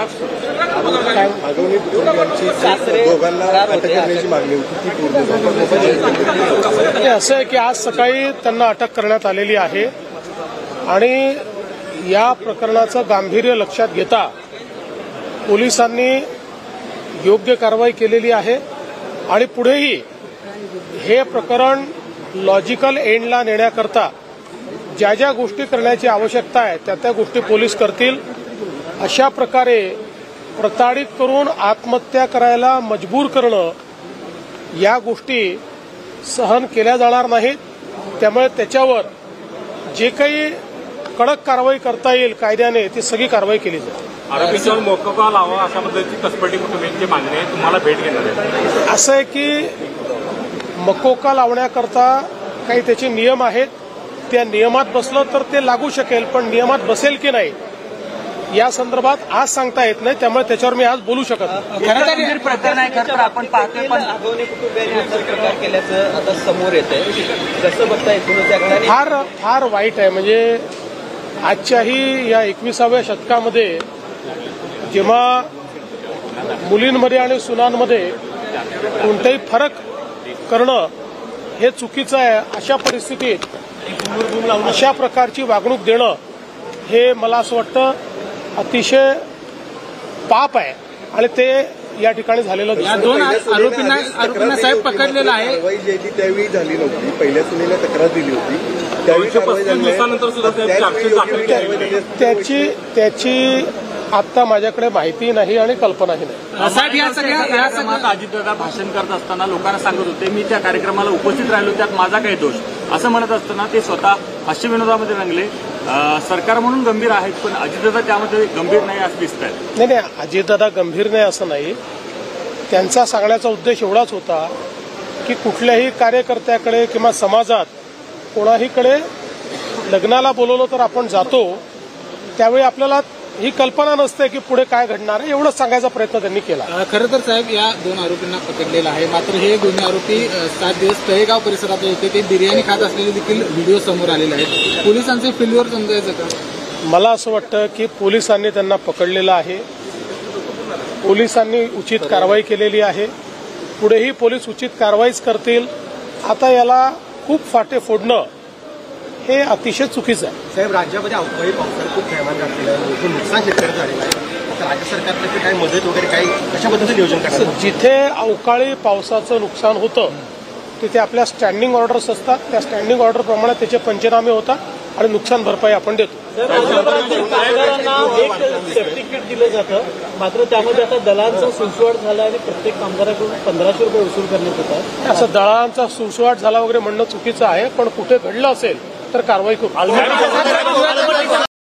आगवणी कुटुंबियांची दोघांना अटक करण्याची मागणी होती ती पूर्ण झाली। असं आहे की आज सकाळी त्यांना अटक करण्यात आलेली आहे आणि या प्रकरणाचं गांभीर्य लक्षात घेता पोलिसांनी योग्य कारवाई केलेली आहे आणि पुढेही हे प्रकरण लॉजिकल एंडला नेण्याकरता ज्या ज्या गोष्टी करण्याची आवश्यकता आहे त्या त्या गोष्टी पोलीस करतील। अशा प्रकारे प्रताडित करून आत्महत्या करायला मजबूर करणं या गोष्टी सहन केल्या जाणार नाहीत। त्यामुळे त्याच्यावर जे काही कडक कारवाई करता येईल कायद्याने ती सगळी कारवाई केली जाईल। आरोपींवर मोकोका लावा अशा पद्धतीची कसपटी कुटुंबियांची मागणी आहे, तुम्हाला भेट घेणार आहे। असं आहे की मकोका लावण्याकरता काही त्याचे नियम आहेत, त्या नियमात बसलं तर ते लागू शकेल, पण नियमात बसेल की नाही या संदर्भात आज सांगता येत नाही, त्यामुळे त्याच्यावर मी आज बोलू शकत नाही। गंभीर प्रकरण आहे खरं तर आपण पाहतोय, पण आगवणी कुटुंबियांनी असा प्रकार केल्याचं आता समोर येत आहे, कसं बघता येतं? फार वाईट आहे। म्हणजे आजच्याही या 21व्या शतकामध्ये जेव्हा मुलींमध्ये आणि सुनांमध्ये कोणताही फरक करणं हे चुकीचं आहे, अशा परिस्थितीत अशा प्रकारची वागणूक देणं हे मला असं वाटतं अतिशय पाप आहे आणि ते या ठिकाणी झालेलं दिसतं। दोन आरोपींना साहेब पकडलेलं आहे। कारवाई जी ती त्यावेळी झाली नव्हती, पहिल्या सुनेला तक्रार दिली होती त्यावेळी कारवाई झाली, त्याची आता माझ्याकडे माहिती नाही आणि कल्पनाही नाही। साहेब या सगळ्या अजितदादा भाषण करत असताना लोकांना सांगत होते मी त्या कार्यक्रमाला उपस्थित राहिलो, त्यात माझा काही दोष असं म्हणत असताना ते स्वतः हास्यविनोदामध्ये रंगले। सरकार म्हणून गंभीर आहेत पण अजितदादा त्यामध्ये गंभीर नाही असं दिसत आहे। नाही, अजितदादा गंभीर नाही असं नाही। त्यांचा सांगण्याचा उद्देश एवढाच होता की कुठल्याही कार्यकर्त्याकडे किंवा समाजात कोणाहीकडे लग्नाला बोलवलं तर आपण जातो, त्यावेळी आपल्याला ही कल्पना नसते की पुढे काय घडणार आहे, एवढंच सांगायचा प्रयत्न त्यांनी केला। खरं तर साहेब या दोन आरोपींना पकडलेलं आहे, मात्र हे दोन्ही आरोपी 7 दिवस तळेगाव परिसरात होते, ते बिर्याणी खात असलेले देखील व्हिडिओ समोर आलेले आहेत। पोलिसांचे फेल्युअर समजायचं का? मला असं वाटतं की पोलिसांनी त्यांना पकडलेलं आहे, पोलिसांनी उचित कारवाई केलेली आहे, पुढेही पोलीस उचित कारवाईच करतील। आता याला खूप फाटे फोडणं हे अतिशय चुकीचं आहे। साहेब, राज्यामध्ये अवकाळी पावसाने खूप थैमान घातलेलं आहे, मोठं नुकसान शेतकऱ्याचं झालेलं आहे, आता राज्य सरकारतर्फे काही मदत वगैरे काही कशा पद्धतीचं नियोजन करतात? जिथे अवकाळी पावसाचं नुकसान होतं तिथे आपल्या स्टँडिंग ऑर्डर्स असतात, त्या स्टँडिंग ऑर्डरप्रमाणे त्याचे पंचनामे होतात आणि नुकसान भरपाई आपण देतो। कामगारांना एक सेफ्टी किट दिलं जातं, मात्र त्यामध्ये आता दलांचा सुळसुळाट झाला आणि प्रत्येक कामगाराकडून 1500 रुपये वसूल करण्यात येतात। असं दलालांचा सुळसुळाट झाला वगैरे म्हणणं चुकीचं आहे, पण कुठे घडलं असेल तर कारवाई करू।